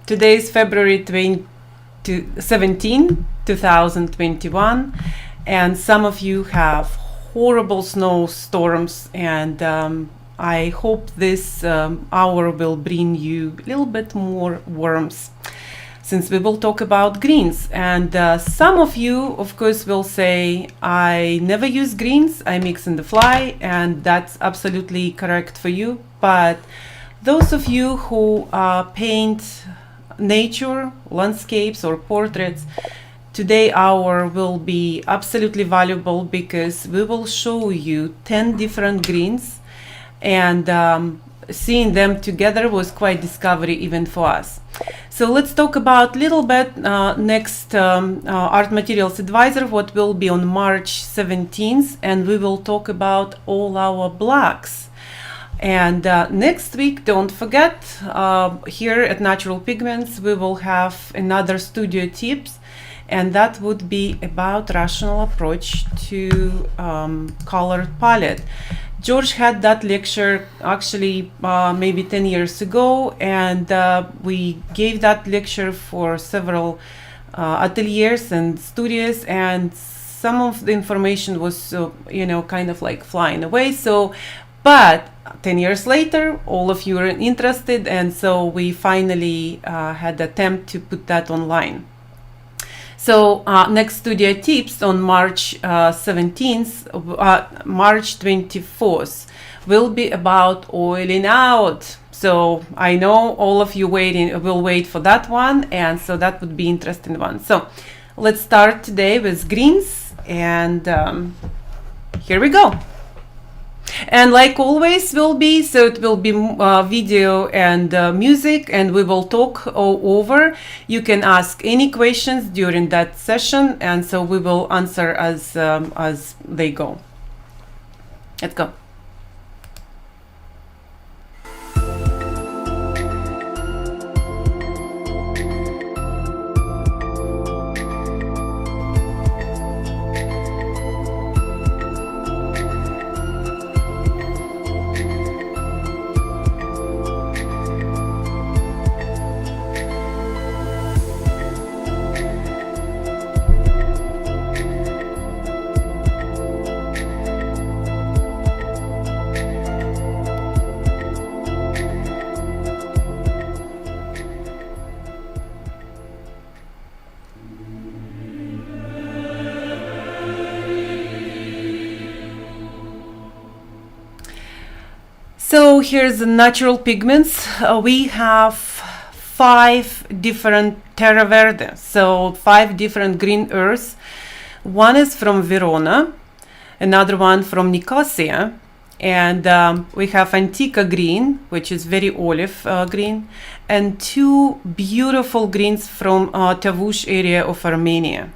Today is February 17, 2021, and some of you have horrible snowstorms, and I hope this hour will bring you a little bit more warmth, since we will talk about greens. And some of you, of course, will say, I never use greens, I mix in the fly, and that's absolutely correct for you. But those of you who paint nature, landscapes, or portraits, today hour will be absolutely valuable, because we will show you 10 different greens, and seeing them together was quite discovery even for us. So let's talk about little bit next Art Materials Advisor, what will be on March 17th, and we will talk about all our blacks. And next week, don't forget, here at Natural Pigments, we will have another studio tips, and that would be about rational approach to colored palette. George had that lecture actually maybe 10 years ago, and we gave that lecture for several ateliers and studios, and some of the information was kind of like flying away. So but 10 years later, all of you are interested, and so we finally had the attempt to put that online. So next studio tips on March 17th, March 24th will be about oiling out. So I know all of you will wait for that one, and so that would be interesting one. So let's start today with greens, and here we go. And like always will be, so it will be video and music, and we will talk over. You can ask any questions during that session, and so we will answer as they go. Let's go. So here's the natural pigments. We have 5 different terra verde, so 5 different green earths. One is from Verona, another one from Nicosia, and we have Antica green, which is very olive green, and 2 beautiful greens from Tavush area of Armenia.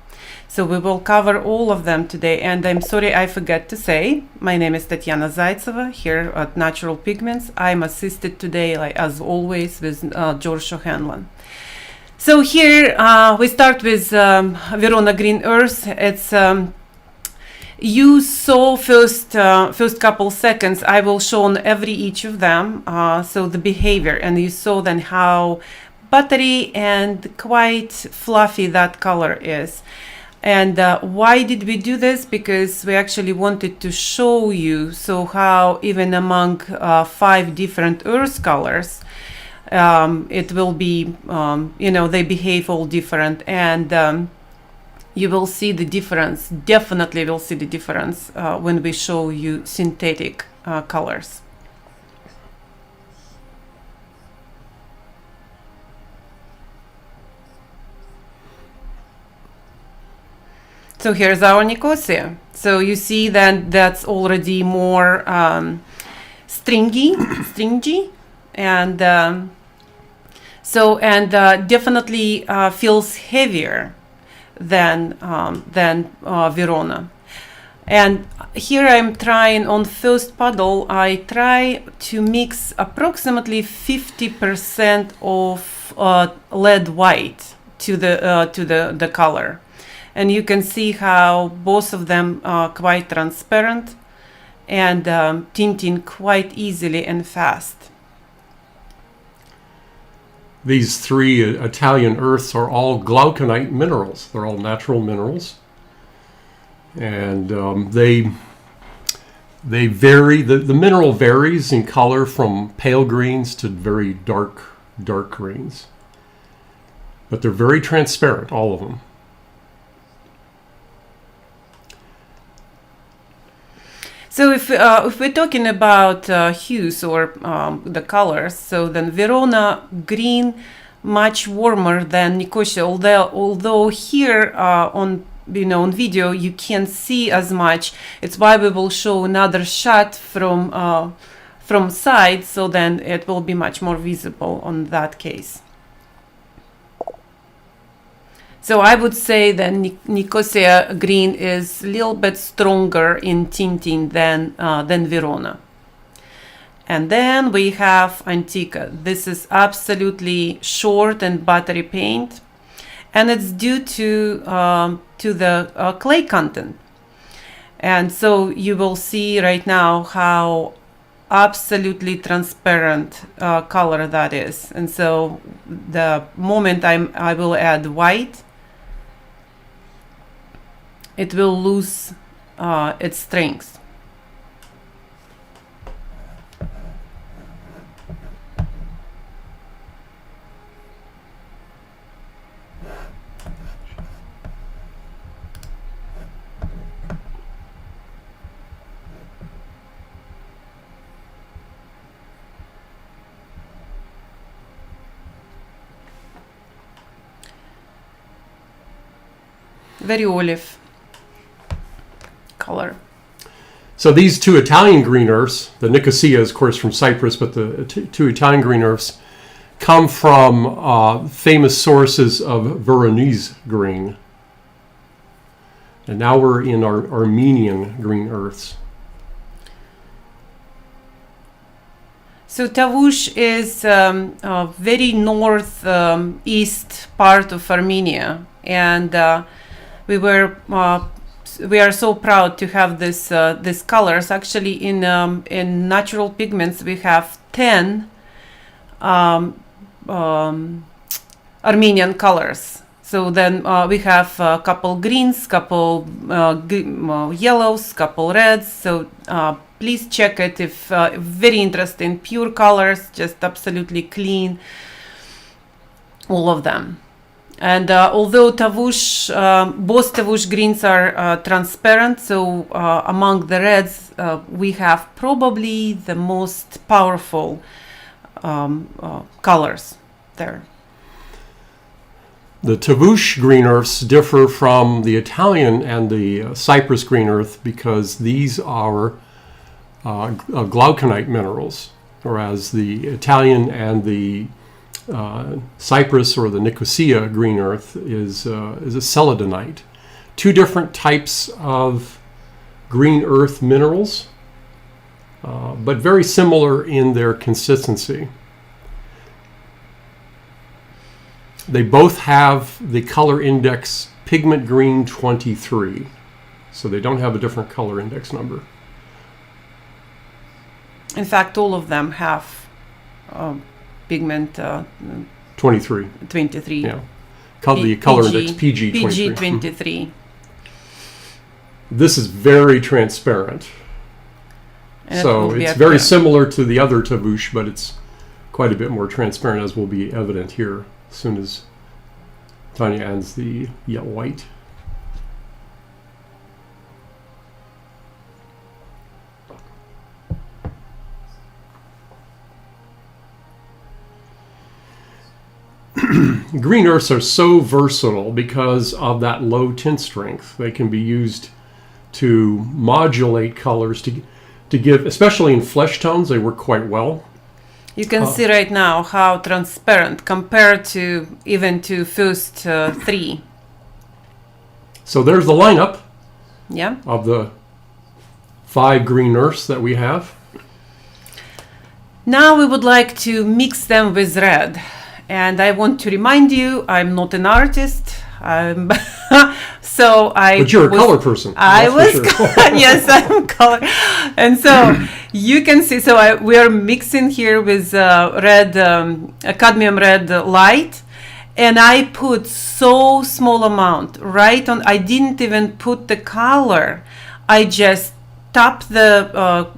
So we will cover all of them today, and I'm sorry I forgot to say, my name is Tatiana Zaitseva here at Natural Pigments. I'm assisted today, like as always, with George O'Hanlon. So here we start with Verona Green Earth. It's you saw first couple seconds. I will show on each of them. So the behavior, and you saw then how buttery and quite fluffy that color is. And why did we do this? Because we actually wanted to show you so how even among 5 different earth colors, it will be, they behave all different, and you will see the difference, definitely will see the difference when we show you synthetic colors. So here's our Nicosia. So you see that that's already more stringy, and definitely feels heavier than Verona. And here I'm trying on first puddle. I try to mix approximately 50% of lead white to the color. And you can see how both of them are quite transparent and tinting quite easily and fast. these three Italian earths are all glauconite minerals. They're all natural minerals. And they vary, the mineral varies in color from pale greens to very dark greens. But they're very transparent, all of them. So if we're talking about hues or the colors, so then Verona green much warmer than Nicosia. Although here on video you can't see as much. It's why we will show another shot from side, so then it will be much more visible on that case. So I would say that Nicosia green is a little bit stronger in tinting than Verona. And then we have Antica. This is absolutely short and buttery paint, and it's due to the clay content. And so you will see right now how absolutely transparent color that is. And so the moment I will add white, it will lose its strength. Very olive color. So these two Italian green earths, the Nicosia is of course from Cyprus, but the two Italian green earths come from famous sources of Veronese green. And now we're in our Armenian green earths. So Tavush is a very northeast part of Armenia, and we are so proud to have these colors. Actually, in natural pigments, we have 10 Armenian colors. So then we have a couple greens, couple yellows, couple reds. So please check it if very interesting, pure colors, just absolutely clean, all of them. And although Tavush, both Tavush greens are transparent, so among the reds we have probably the most powerful colors there. The Tavush green earths differ from the Italian and the Cyprus green earth because these are glauconite minerals, whereas the Italian and the Cyprus or the Nicosia green earth is a celadonite. Two different types of green earth minerals, but very similar in their consistency. They both have the color index pigment green 23, so they don't have a different color index number. In fact, all of them have pigment 23. 23. Yeah. The color index PG 23. PG 23. This is very transparent. And so it's very similar to the other Tavush, but it's quite a bit more transparent, as will be evident here as soon as Tanya adds the white. Green earths are so versatile because of that low tint strength. They can be used to modulate colors to give, especially in flesh tones, they work quite well. You can see right now how transparent compared to even to first three. So there's the lineup of the 5 green earths that we have. Now we would like to mix them with red. And I want to remind you, I'm not an artist, So But you're a color person. I that's was, for sure. yes, I'm color, and so you can see. So we are mixing here with cadmium red light, and I put so small amount right on. I didn't even put the color. I just tapped the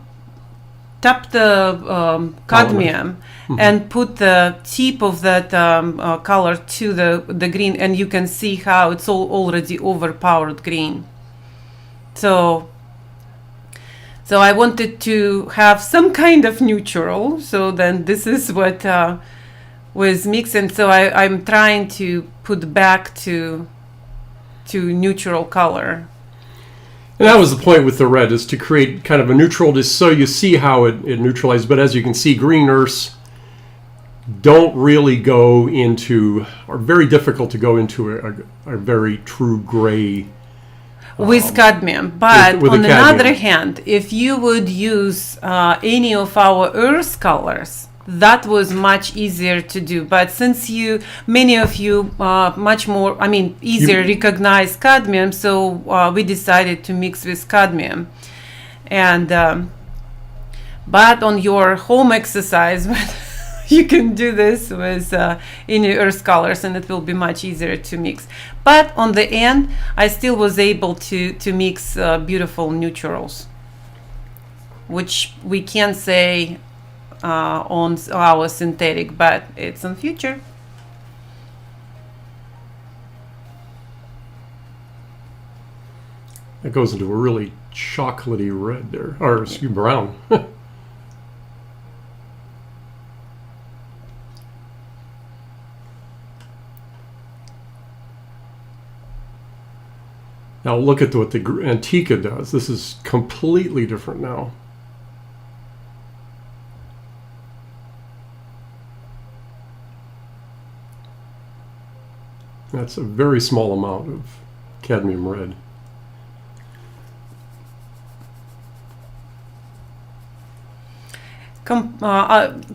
cadmium and put the tip of that color to the green, and you can see how it's already overpowered green. So I wanted to have some kind of neutral. So then this is what was mixing. So I'm trying to put back to neutral color. And that was the point with the red, is to create kind of a neutral, just so you see how it neutralizes. But as you can see, green earths don't really go into, are very difficult to go into a very true gray. With cadmium. But with on the the other cadmium. hand, if you would use any of our earth colors, that was much easier to do. But since many of you much more, easier recognize cadmium, so we decided to mix with cadmium. And but on your home exercise, you can do this with any earth colors, and it will be much easier to mix. But on the end, I still was able to mix beautiful neutrals, which we can say on our synthetic, but it's in future. It goes into a really chocolatey red there, or excuse me, brown. Now look at what the Antica does. This is completely different now. That's a very small amount of cadmium red.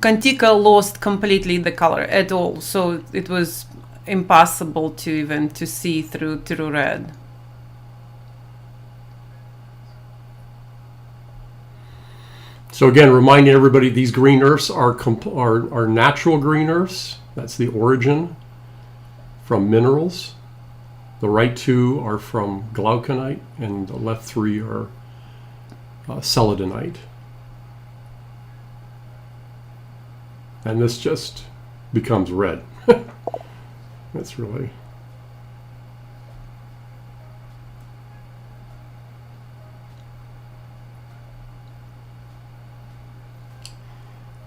Antica lost completely the color at all, so it was impossible to even to see through red. So again, reminding everybody, these green earths are natural green earths. That's the origin, from minerals. The right two are from glauconite, and the left three are celadonite. And this just becomes red. That's really...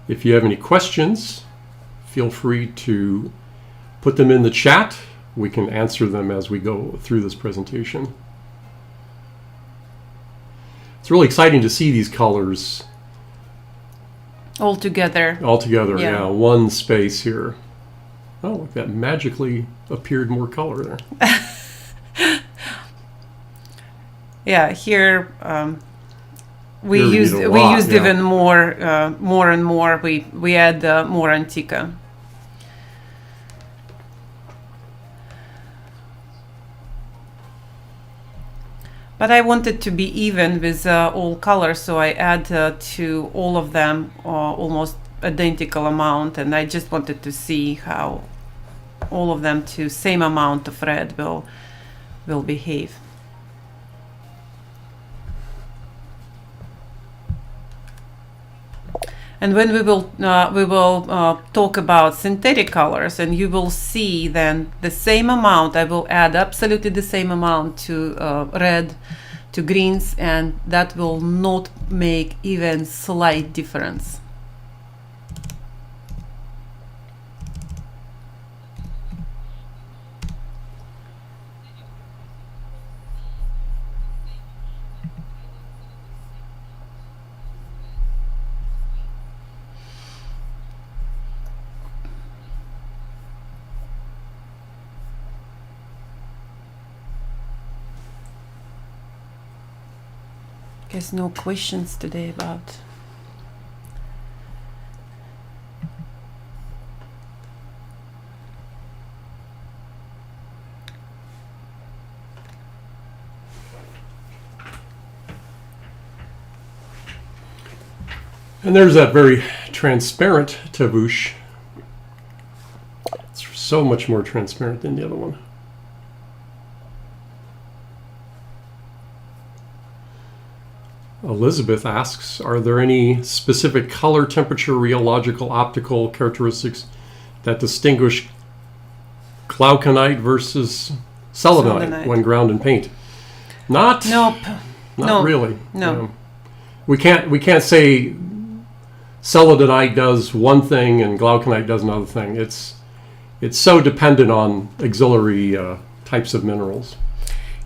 If you have any questions, feel free to put them in the chat. We can answer them as we go through this presentation. It's really exciting to see these colors all together. Yeah, one space here. Oh, look, that magically appeared more color there. Yeah, here we Here we used need a lot, yeah. even more and more. We add more Antica. But I wanted to be even with all colors, so I add to all of them almost identical amount, and I just wanted to see how all of them to same amount of red will behave. And when we will talk about synthetic colors, and you will see then the same amount, I will add absolutely the same amount to red, to greens, and that will not make even slight difference. Guess no questions today about. And there's that very transparent Tavush. It's so much more transparent than the other one. Elizabeth asks, are there any specific color, temperature, rheological, optical characteristics that distinguish glauconite versus selenite when ground in paint? Not really. No. We can't say selenite does one thing and glauconite does another thing. It's so dependent on auxiliary types of minerals.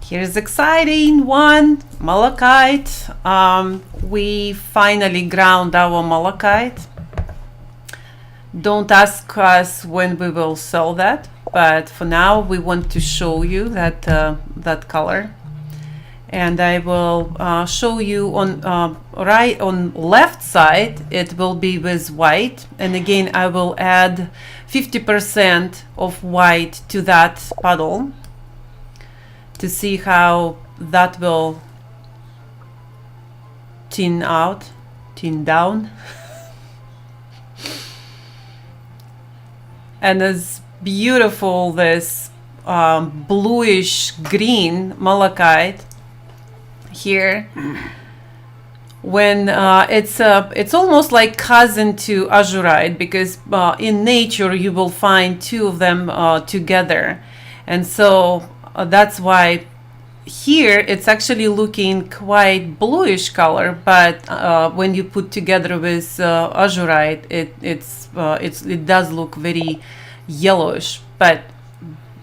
Here's exciting one, malachite. We finally ground our malachite. Don't ask us when we will sell that, but for now we want to show you that that color. And I will show you on left side, it will be with white. And again, I will add 50% of white to that puddle to see how that will thin down. And it's beautiful, this bluish green malachite here. When it's almost like cousin to azurite, because in nature you will find two of them together, and so that's why here it's actually looking quite bluish color, but when you put together with azurite, it does look very yellowish. But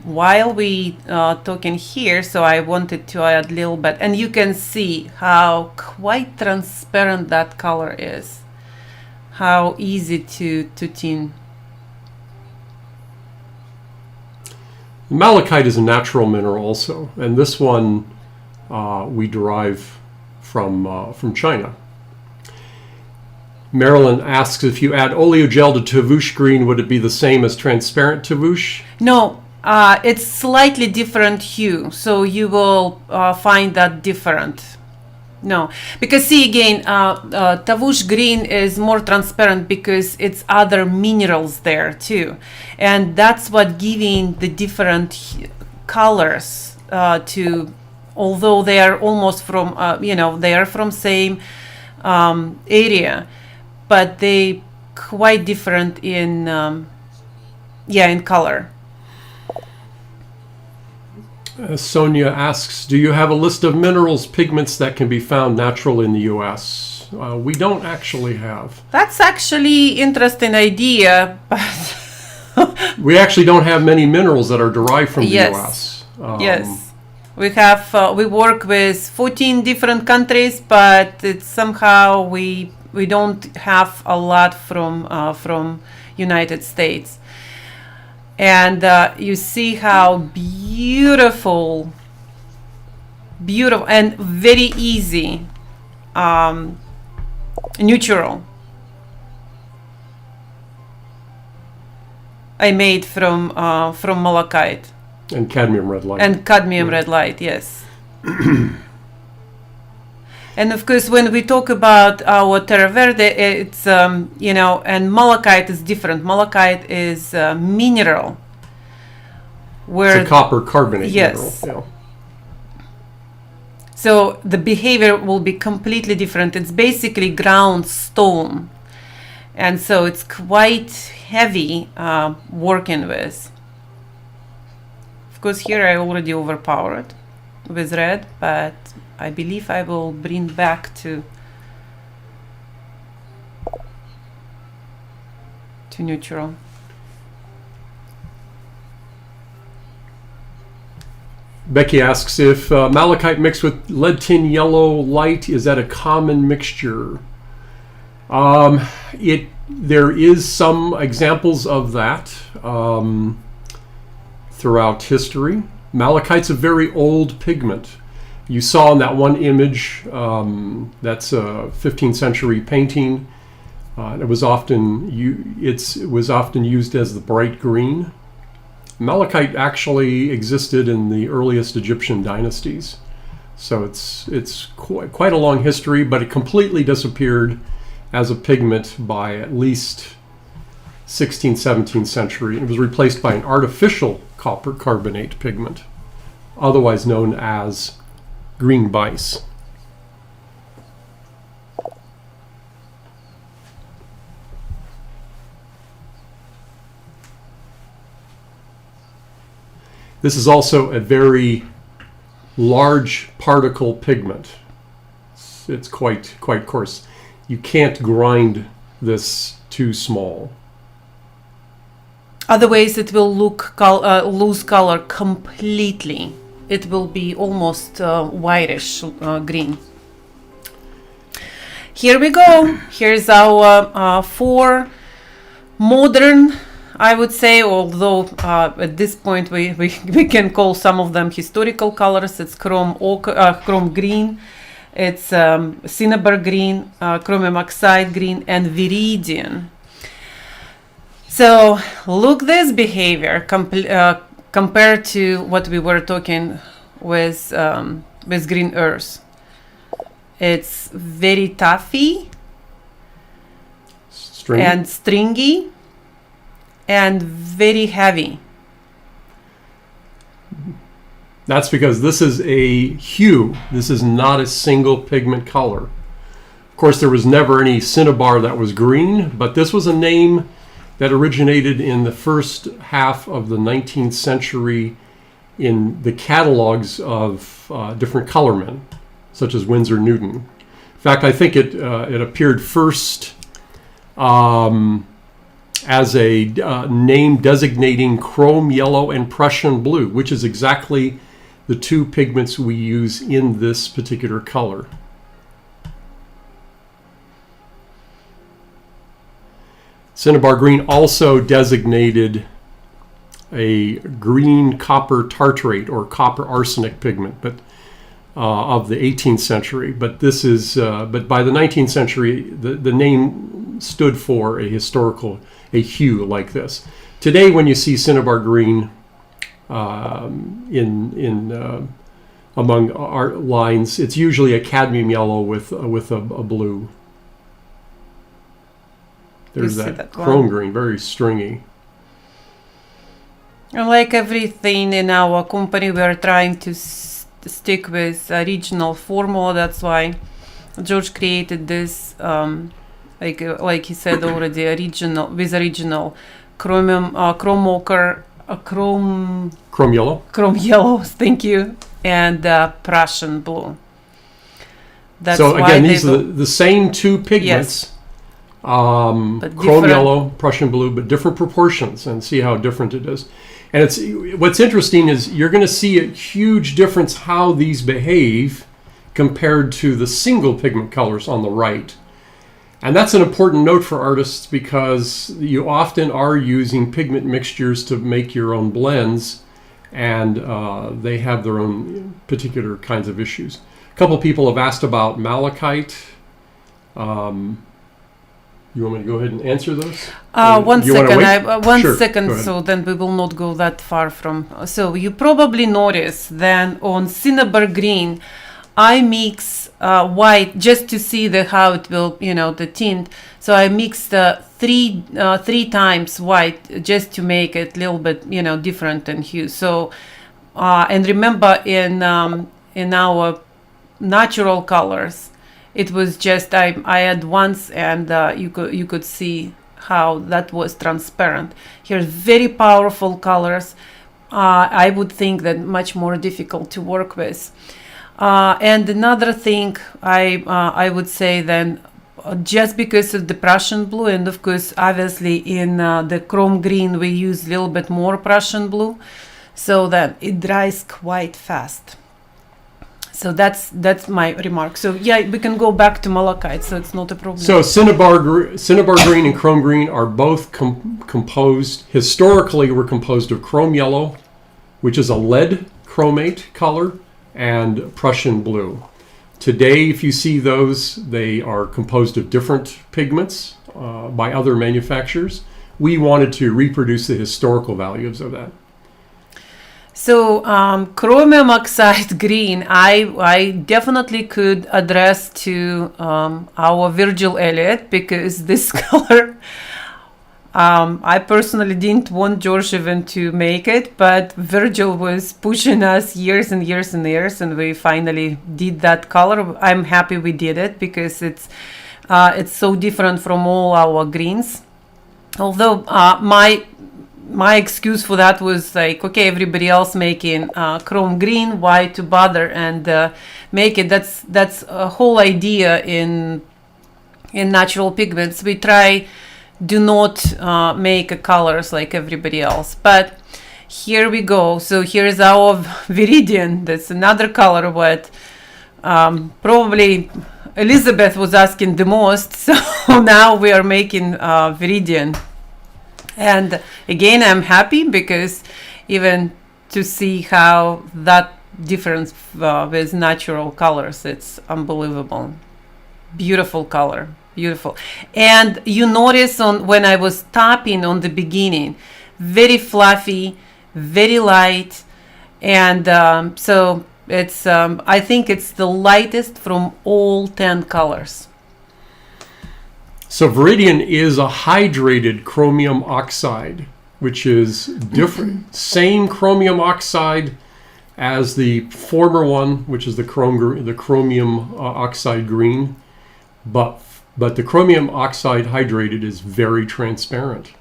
while we talking here, so I wanted to add a little bit, and you can see how quite transparent that color is, how easy to tint. Malachite is a natural mineral also, and this one we derive from China. Marilyn asks, if you add oleogel to Tavush green, would it be the same as transparent Tavush? No, it's slightly different hue, so you will find that different. No, because see again, Tavush green is more transparent because it's other minerals there too, and that's what giving the different colors to. Although they are almost from, they are from same area, but they quite different in in color. Sonia asks, do you have a list of minerals, pigments that can be found natural in the U.S.? We don't actually have. That's actually interesting idea, but we actually don't have many minerals that are derived from the U.S. Yes, we have. We work with 14 different countries, but it's somehow we don't have a lot from United States. And you see how beautiful and very easy, neutral I made from malachite. And cadmium red light. And cadmium red light, yes. And of course, when we talk about our terra verde, it's, and malachite is different. Malachite is mineral. It's a copper carbonate mineral. Yeah. So the behavior will be completely different. It's basically ground stone. And so it's quite heavy working with. Of course, here I already overpowered with red, but I believe I will bring back to neutral. Becky asks, if malachite mixed with lead tin yellow light, is that a common mixture? There is some examples of that throughout history. Malachite's a very old pigment. You saw in that one image, that's a 15th century painting. It was often used as the bright green. Malachite actually existed in the earliest Egyptian dynasties, so it's quite a long history. But it completely disappeared as a pigment by at least 16th, 17th century. It was replaced by an artificial copper carbonate pigment, otherwise known as green bice. This is also a very large particle pigment. It's quite coarse. You can't grind this too small. Otherwise, it will lose color completely. It will be almost whitish green. Here we go. Here's our 4 modern, I would say, although at this point we can call some of them historical colors. It's chrome green, it's cinnabar green, chromium oxide green, and viridian. So look this behavior compared to what we were talking with green earth. It's very toughy and stringy and very heavy. That's because this is a hue. This is not a single pigment color. Of course, there was never any cinnabar that was green, but this was a name that originated in the first half of the 19th century in the catalogs of different colormen, such as Winsor Newton. In fact, I think it appeared first as a name designating chrome yellow and Prussian blue, which is exactly the 2 pigments we use in this particular color. Cinnabar Green also designated a green copper tartrate or copper arsenic pigment, but of the 18th century. But this is, but by the 19th century, the name stood for a hue like this. Today, when you see Cinnabar Green among art lines, it's usually a cadmium yellow with a blue. There's that chrome green, very stringy. And like everything in our company, we are trying to stick with original formula. That's why George created this, like he said already, original chromium, chrome ochre, chrome yellow. Thank you, and Prussian blue. That's so again, these are the same 2 pigments. Yes. Chrome yellow, Prussian blue, but different proportions, and see how different it is. And what's interesting is you're going to see a huge difference how these behave compared to the single pigment colors on the right. And that's an important note for artists because you often are using pigment mixtures to make your own blends, and they have their own particular kinds of issues. A couple people have asked about malachite. You want me to go ahead and answer those? One Sure, second, so then we will not go that far from. So you probably notice then on Cinnabar Green, I mix white just to see how it will, the tint. So I mixed 3 times white just to make it a little bit, different in hue. So and remember in our natural colors, it was just I had once, and you could see how that was transparent. Here's very powerful colors. I would think that much more difficult to work with. And another thing I would say then, just because of the Prussian blue, and of course obviously in the chrome green we use a little bit more Prussian blue, so that it dries quite fast. So that's my remark. So yeah, we can go back to malachite, so it's not a problem. So Cinnabar Green and Chrome Green are both historically were composed of chrome yellow, which is a lead chromate color, and Prussian blue. Today, if you see those, they are composed of different pigments by other manufacturers. We wanted to reproduce the historical values of that. So chromium oxide green, I definitely could address to our Virgil Elliot, because this color, I personally didn't want George even to make it, but Virgil was pushing us years and years and years, and we finally did that color. I'm happy we did it, because it's so different from all our greens. Although my excuse for that was like, okay, everybody else making chrome green, why to bother and make it? That's a whole idea in natural pigments. We try do not make colors like everybody else. But here we go. So here's our Viridian. That's another color what probably Elizabeth was asking the most. So now we are making Viridian. And again, I'm happy, because even to see how that difference with natural colors, it's unbelievable. Beautiful color, beautiful. And you notice when I was tapping on the beginning, very fluffy, very light, and so it's I think it's the lightest from all 10 colors. So Viridian is a hydrated chromium oxide, which is different. Same chromium oxide as the former one, which is the chromium oxide green, but the chromium oxide hydrated is very transparent.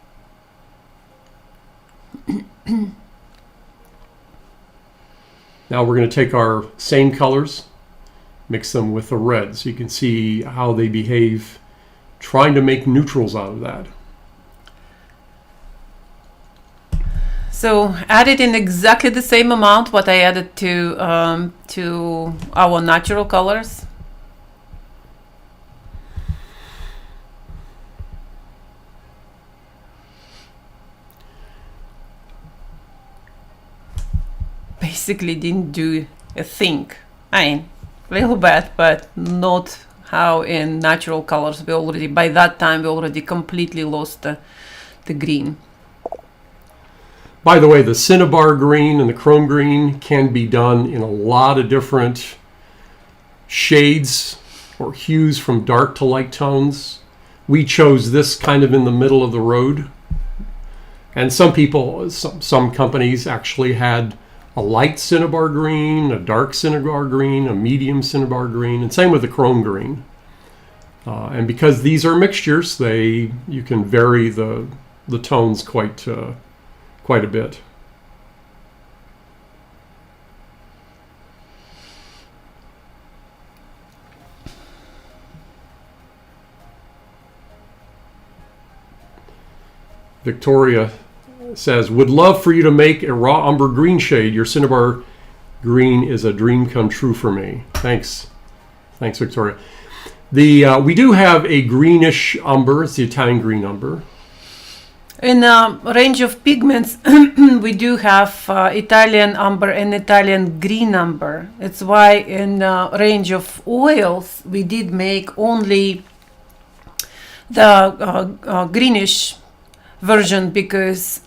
Now we're going to take our same colors, mix them with the red, so you can see how they behave, trying to make neutrals out of that. So add it in exactly the same amount what I added to our natural colors. Basically didn't do a thing. I mean, a little bit, but not how in natural colors we already, by that time, we already completely lost the green. By the way, the Cinnabar Green and the Chrome Green can be done in a lot of different shades or hues from dark to light tones. We chose this kind of in the middle of the road. And some people, some companies actually had a light Cinnabar Green, a dark Cinnabar Green, a medium Cinnabar Green, and same with the Chrome Green. And because these are mixtures, you can vary the tones quite a bit. Victoria says, would love for you to make a raw umber green shade. Your Cinnabar Green is a dream come true for me. Thanks, Victoria. We do have a greenish umber. It's the Italian green umber. In a range of pigments, we do have Italian umber and Italian green umber. It's why in a range of oils, we did make only the greenish version, because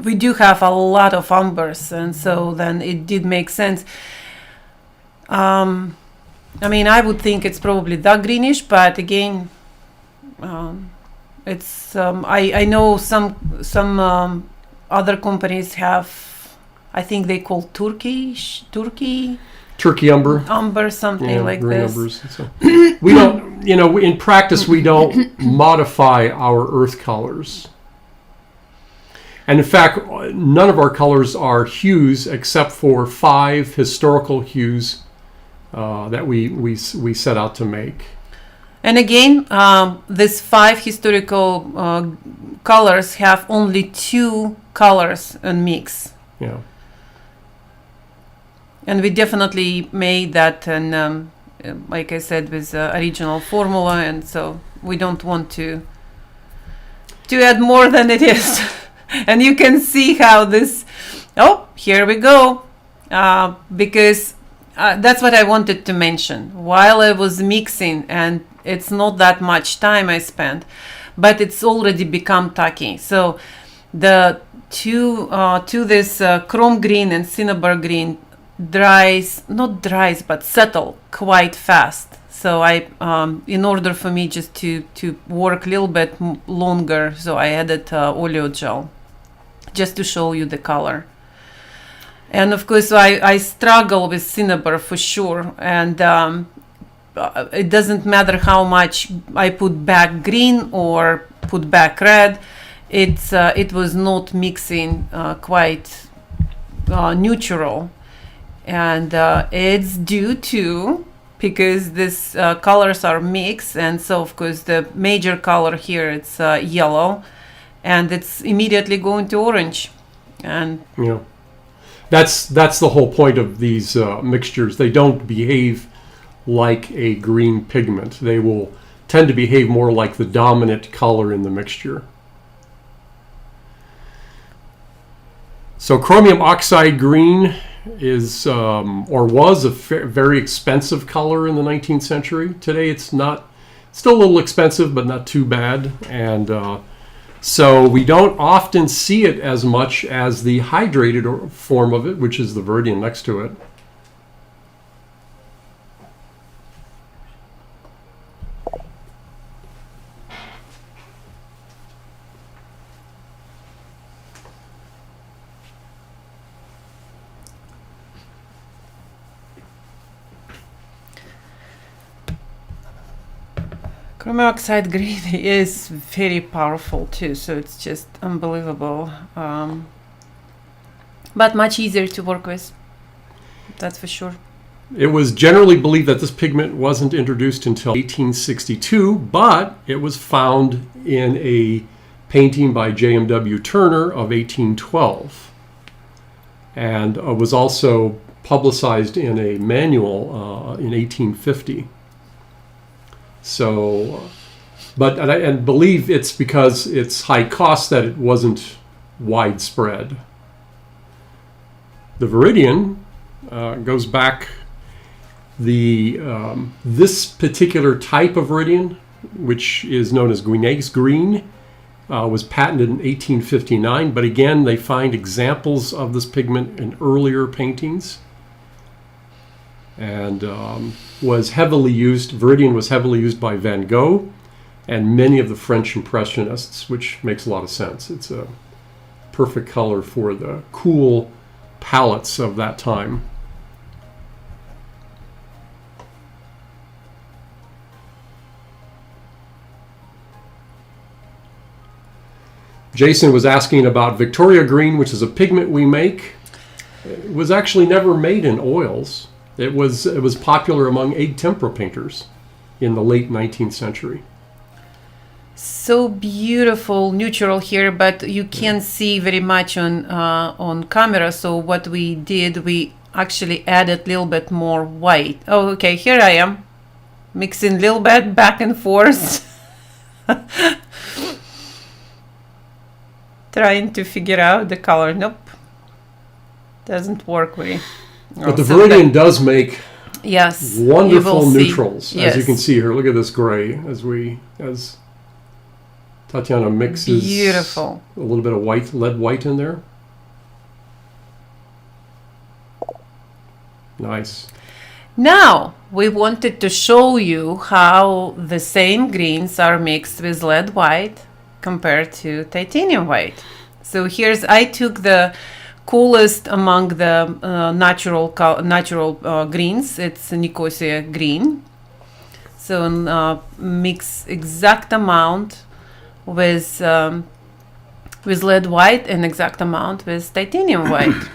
we do have a lot of umbers, and so then it did make sense. I mean, I would think it's probably the greenish, but again, it's I know some other companies have, I think they call turkey umber, something like this. Umbers, so. We don't, in practice, we don't modify our earth colors. And in fact, none of our colors are hues except for 5 historical hues that we set out to make. And again, these 5 historical colors have only 2 colors and mix. Yeah. And we definitely made that, and like I said, with original formula, and so we don't want to add more than it is. And you can see how this, here we go, because that's what I wanted to mention while I was mixing, and it's not that much time I spent, but it's already become tacky. So the to this chrome green and cinnabar green not dries, but settle quite fast. So I, in order for me just to work a little bit longer, so I added oleo gel just to show you the color. And of course, I struggle with cinnabar for sure. And it doesn't matter how much I put back green or put back red. It was not mixing quite neutral. And it's due to, because these colors are mixed. And so, of course, the major color here, it's yellow. And it's immediately going to orange. And yeah. That's the whole point of these mixtures. They don't behave like a green pigment. They will tend to behave more like the dominant color in the mixture. So chromium oxide green is or was a very expensive color in the 19th century. Today it's not, still a little expensive, but not too bad. And so we don't often see it as much as the hydrated form of it, which is the Viridian next to it. Chromium oxide green is very powerful too, so it's just unbelievable. But much easier to work with, that's for sure. It was generally believed that this pigment wasn't introduced until 1862, but it was found in a painting by J.M.W. Turner of 1812, and was also publicized in a manual in 1850. So, but I believe it's because it's high cost that it wasn't widespread. The Viridian goes back, this particular type of Viridian, which is known as Guineg's green, was patented in 1859, but again they find examples of this pigment in earlier paintings. And was heavily used, Viridian was heavily used by Van Gogh and many of the French Impressionists, which makes a lot of sense. It's a perfect color for the cool palettes of that time. Jason was asking about Victoria Green, which is a pigment we make. It was actually never made in oils. It was popular among egg tempera painters in the late 19th century. So beautiful, neutral here, but you can't see very much on camera. So what we did, we actually added a little bit more white. Oh, okay, here I am, mixing a little bit back and forth. Trying to figure out the color. Nope, doesn't work very. But the Viridian does make yes, wonderful neutrals, yes. as you can see here. Look at this gray as Tatiana mixes beautiful. A little bit of white, lead white in there. Nice. Now, we wanted to show you how the same greens are mixed with lead white compared to titanium white. So I took the coolest among the natural greens. It's Nicosia green. So mix exact amount with lead white and exact amount with titanium white.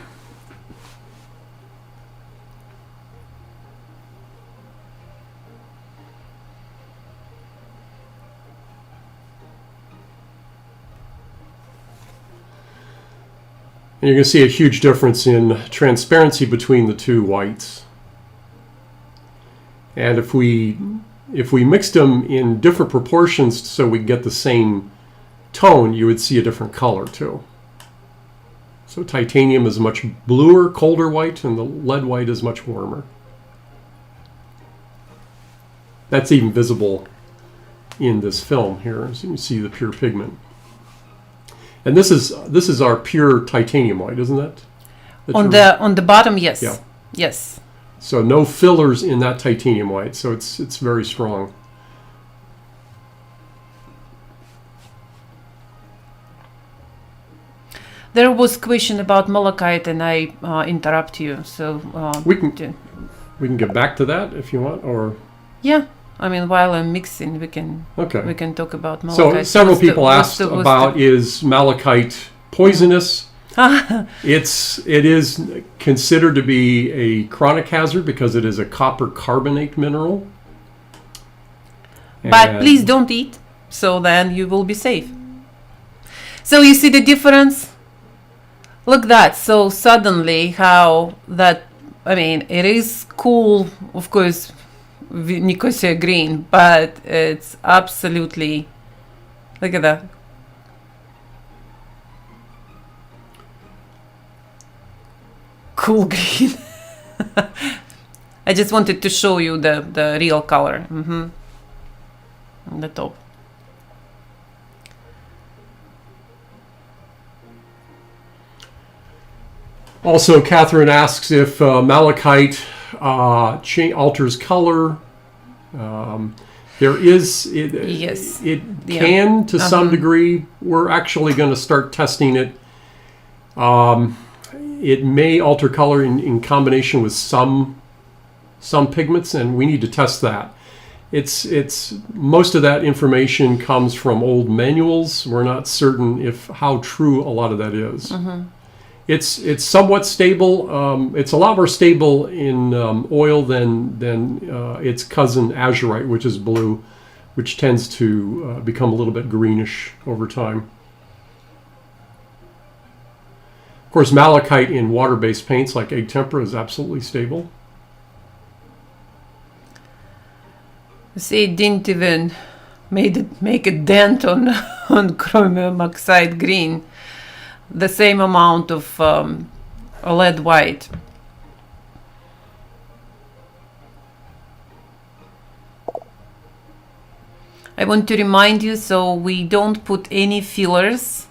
And you can see a huge difference in transparency between the two whites. And if we mixed them in different proportions so we get the same tone, you would see a different color too. So titanium is much bluer, colder white, and the lead white is much warmer. That's even visible in this film here, as you can see the pure pigment. And this is our pure titanium white, isn't it? On the bottom, yes. Yeah. Yes. So no fillers in that titanium white, so it's very strong. There was question about malachite, and I interrupt you. So We can get back to that if you want, or yeah. I mean, while I'm mixing, we can talk about malachite. So several people asked about is malachite poisonous? It is considered to be a chronic hazard because it is a copper carbonate mineral. But please don't eat, so then you will be safe. So you see the difference? Look that. So suddenly how that, I mean, it is cool, of course, Nicosia green, but it's absolutely, look at that. Cool green. I just wanted to show you the real color. On the top. Also, Catherine asks if malachite alters color. There is yes. It can to some degree. We're actually going to start testing it. It may alter color in combination with some pigments, and we need to test that. It's most of that information comes from old manuals. We're not certain how true a lot of that is. It's somewhat stable. It's a lot more stable in oil than its cousin azurite, which is blue, which tends to become a little bit greenish over time. Of course, malachite in water-based paints like egg tempera is absolutely stable. See, it didn't even make a dent on chromium oxide green. The same amount of lead white. I want to remind you, so we don't put any fillers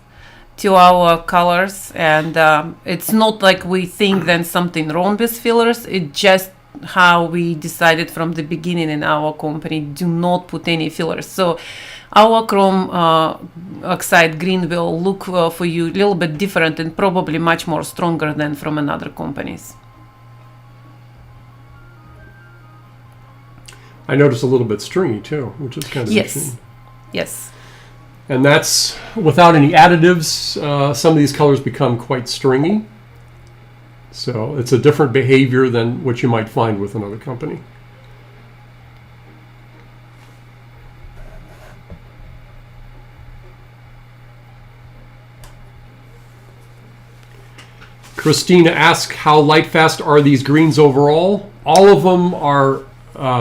to our colors, and it's not like we think then something wrong with fillers. It's just how we decided from the beginning in our company, do not put any fillers. So our chrome oxide green will look for you a little bit different and probably much more stronger than from another companies. I noticed a little bit stringy too, which is kind of interesting. Yes. And that's without any additives. Some of these colors become quite stringy. So it's a different behavior than what you might find with another company. Christina asks, how light fast are these greens overall? All of them are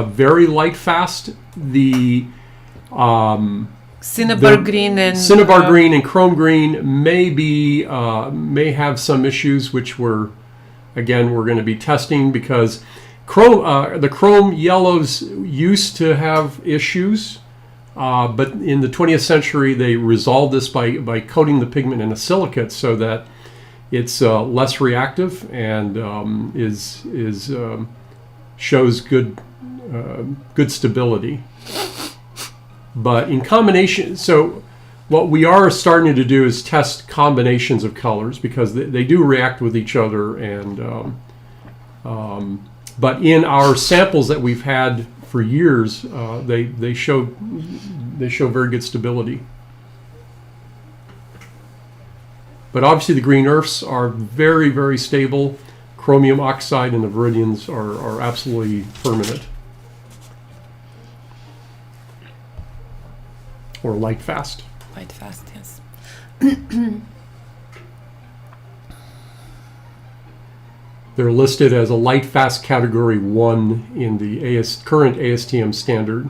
very light fast. The Cinnabar Green and Chrome Green may have some issues, which we're going to be testing, because the chrome yellows used to have issues, but in the 20th century they resolved this by coating the pigment in a silicate so that it's less reactive and shows good stability. But in combination, so what we are starting to do is test combinations of colors, because they do react with each other. And but in our samples that we've had for years, they show very good stability. But obviously the green earths are very, very stable. Chromium oxide and the Viridians are absolutely permanent. Or light fast. Light fast, yes. They're listed as a light fast category 1 in the current ASTM standard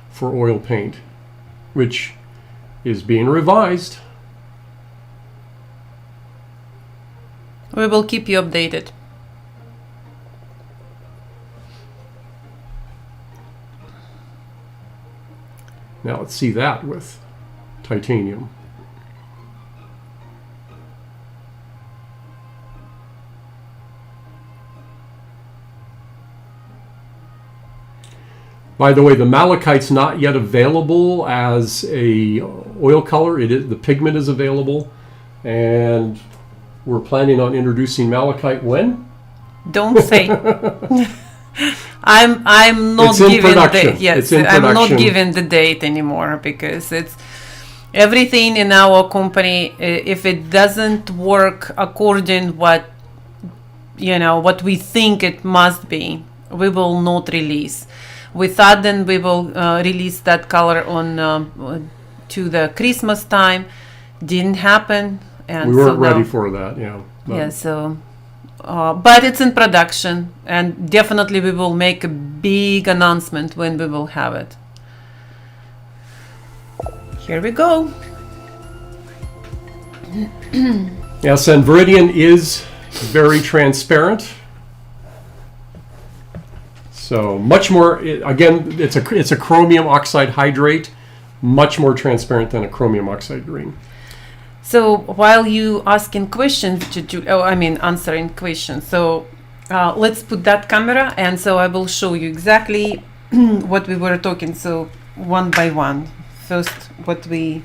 for oil paint, which is being revised. We will keep you updated. Now let's see that with titanium. By the way, the malachite's not yet available as a oil color. The pigment is available, and we're planning on introducing malachite when? Don't say. I'm not It's in giving production. the yes. It's in I'm not production. giving the date anymore because it's everything in our company. If it doesn't work according what we think it must be, we will not release. We thought then we will release that color on to the Christmas time. Didn't happen, and We weren't so ready now, for that. Yeah. But yeah. So, but it's in production, and definitely we will make a big announcement when we will have it. Here we go. Yes, and Viridian is very transparent. So much more. Again, it's a chromium oxide hydrate, much more transparent than a chromium oxide green. So while you asking questions, answering questions. So let's put that camera, and so I will show you exactly what we were talking. So one by one. First, what we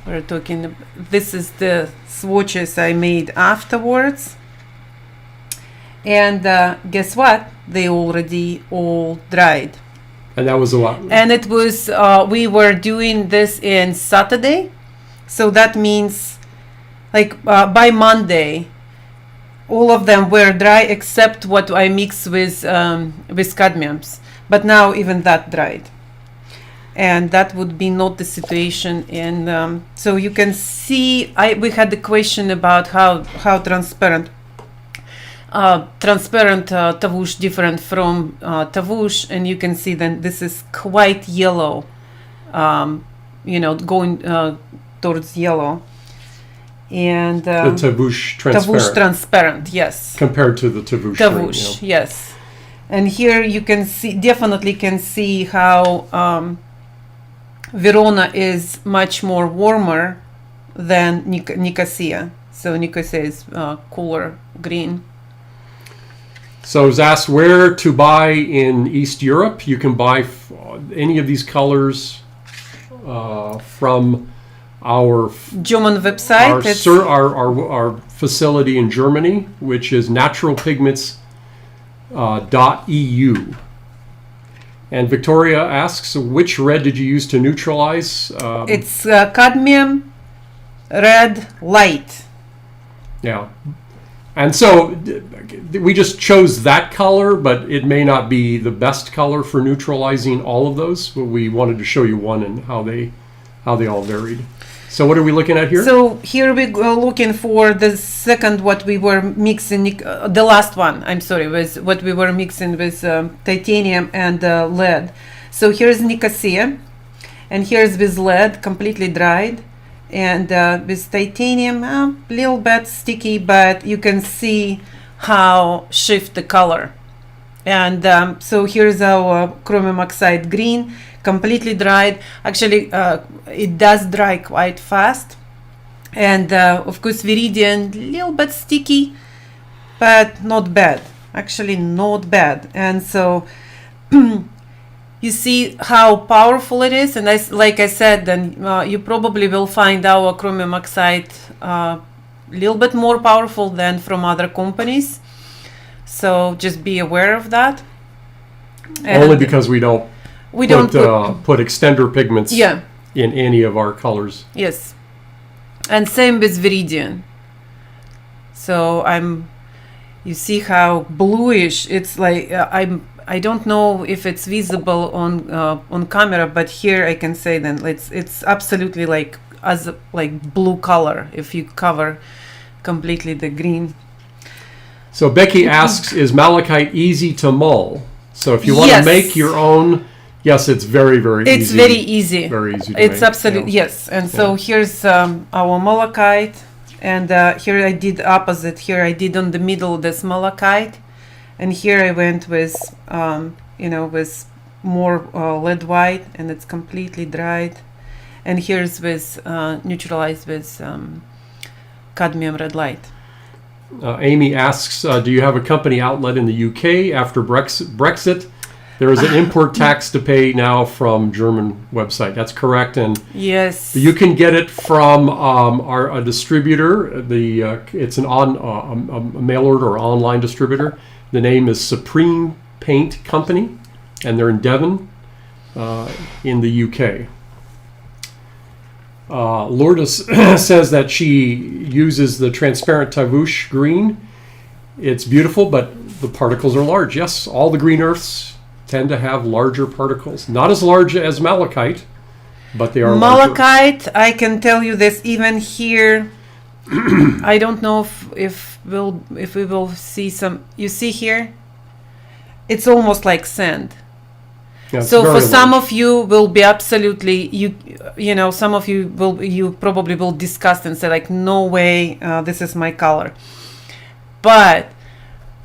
were talking. This is the swatches I made afterwards. And guess what? They already all dried. And that was a lot. And it was, we were doing this in Saturday. So that means like by Monday, all of them were dry except what I mixed with cadmiums. But now even that dried. And that would be not the situation. And so you can see, we had the question about how transparent Tavush different from Tavush, and you can see then this is quite yellow, going towards yellow. And The Tavush transparent. Tavush transparent, yes. Compared to the Tavush. Tavush, green, yeah. yes. And here you can see, definitely can see how Verona is much more warmer than Nicosia. So Nicosia is cooler green. So I was asked where to buy in East Europe. You can buy any of these colors from our German website. Our facility in Germany, which is naturalpigments.eu. And Victoria asks, which red did you use to neutralize? It's Cadmium Red Light. Yeah. And so we just chose that color, but it may not be the best color for neutralizing all of those. But we wanted to show you one and how they all varied. So what are we looking at here? So here we go looking for the second what we were mixing, the last one, I'm sorry, was what we were mixing with titanium and lead. So here's Nicosia, and here's with lead, completely dried. And with titanium, a little bit sticky, but you can see how shift the color. And so here's our chromium oxide green, completely dried. Actually, it does dry quite fast. And of course, Viridian, little bit sticky, but not bad. Actually, not bad. And so you see how powerful it is, and like I said, then you probably will find our chromium oxide a little bit more powerful than from other companies. So just be aware of that. And only because we don't put extender pigments in any of our colors. Yes, and same with Viridian. So you see how bluish it's like. I don't know if it's visible on camera, but here I can say then it's absolutely like blue color if you cover completely the green. So Becky asks, is malachite easy to mull? So if you want to make your own, yes, it's very, very easy. It's very easy. Very easy to it's make. Absolutely, yes. And so here's our malachite, and here I did opposite. Here I did on the middle this malachite. And here I went with, with more lead white, and it's completely dried. And here's with neutralized with cadmium red light. Amy asks, do you have a company outlet in the UK after Brexit? There is an import tax to pay now from German website. That's correct, and Yes. you can get it from a distributor. It's a mail order or online distributor. The name is Supreme Paint Company, and they're in Devon, in the UK. Lourdes says that she uses the transparent Tavush green. It's beautiful, but the particles are large. Yes, all the green earths tend to have larger particles. Not as large as malachite, but they are larger. Malachite, I can tell you this, even here, I don't know if we will see some, you see here, it's almost like sand. Yeah, it's So very for some large. of you will be absolutely, you know, some of you probably will disgust and say like, no way, this is my color. But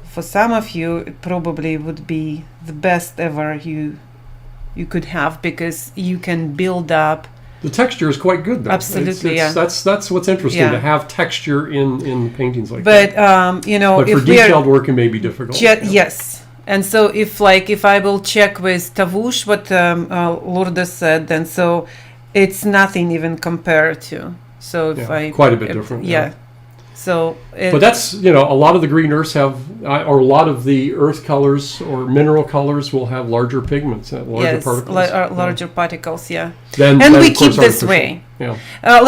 for some of you, it probably would be the best ever you could have, because you can build up. The texture is quite good, though. Absolutely, yeah. That's what's interesting, Yeah. to have texture in paintings like But that. you know, But for if we are detailed work, it may be difficult. yes. And so if I will check with Tavush what Lourdes said, then so it's nothing even compared to. So if Yeah, quite a bit different, Yeah. yeah. So But that's, a lot of the green earths have, or a lot of the earth colors or mineral colors will have larger pigments, larger particles. larger particles, yeah. Then, And we of course, keep this artificial. way. Yeah.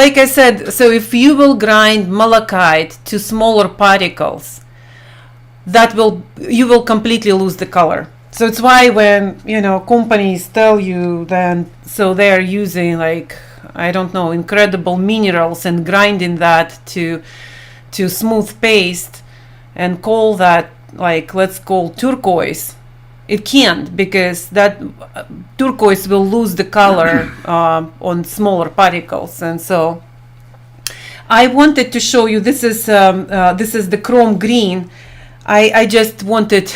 Like I said, so if you will grind malachite to smaller particles, you will completely lose the color. So it's why when, companies tell you then, so they're using like, I don't know, incredible minerals and grinding that to smooth paste and call that, like, let's call turquoise. It can't, because that turquoise will lose the color on smaller particles. And so I wanted to show you, this is the chrome green. I just wanted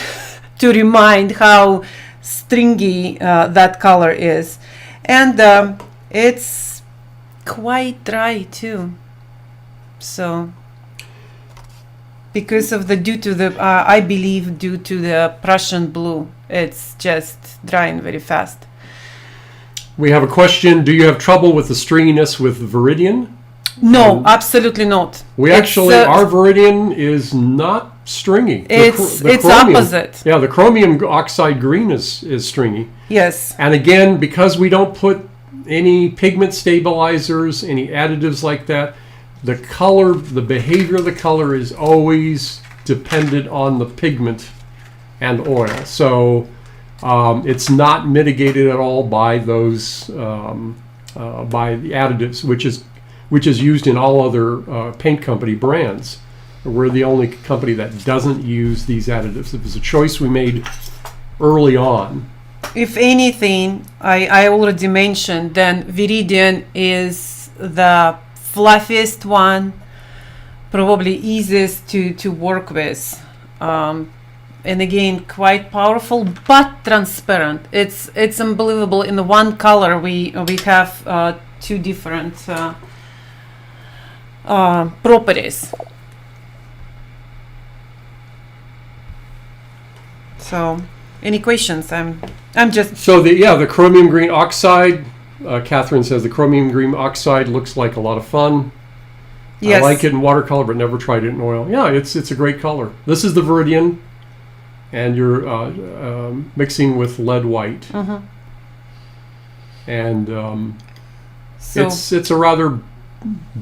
to remind how stringy that color is. And it's quite dry too. So because of due to the Prussian blue, it's just drying very fast. We have a question. Do you have trouble with the stringiness with Viridian? No, absolutely not. Our Viridian is not stringy. It's chromium, opposite. Yeah, the chromium oxide green is stringy. Yes. And again, because we don't put any pigment stabilizers, any additives like that, the color, the behavior of the color is always dependent on the pigment and oil. So it's not mitigated at all by those by the additives, which is used in all other paint company brands. We're the only company that doesn't use these additives. It was a choice we made early on. If anything, I already mentioned, then Viridian is the fluffiest one, probably easiest to work with. And again, quite powerful, but transparent. It's unbelievable. In the one color, we have two different properties. So, any questions? I'm just. So the chromium green oxide. Catherine says the chromium green oxide looks like a lot of fun. Yes. I like it in watercolor, but never tried it in oil. Yeah, it's a great color. This is the Viridian, and you're mixing with lead white. Mm-hmm. And it's a rather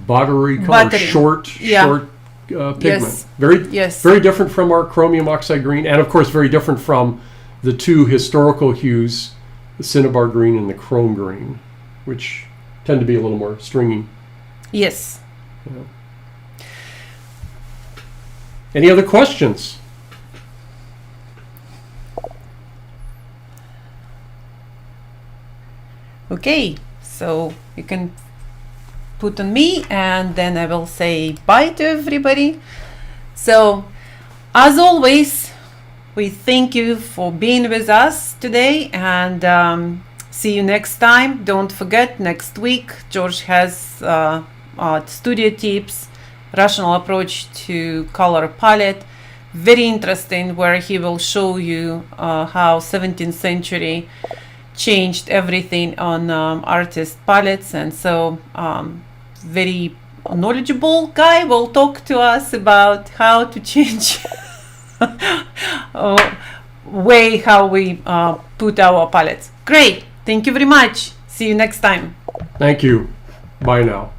buttery color, short pigment. Yes. Very different from our chromium oxide green, and of course very different from the two historical hues, the Cinnabar green and the chrome green, which tend to be a little more stringy. Yes. Yeah. Any other questions? Okay, so you can put on me, and then I will say bye to everybody. So, as always, we thank you for being with us today, and see you next time. Don't forget, next week George has studio tips, rational approach to color palette, very interesting, where he will show you how 17th century changed everything on artist palettes. And so very knowledgeable guy will talk to us about how to change way how we put our palettes. Great, thank you very much. See you next time. Thank you. Bye now.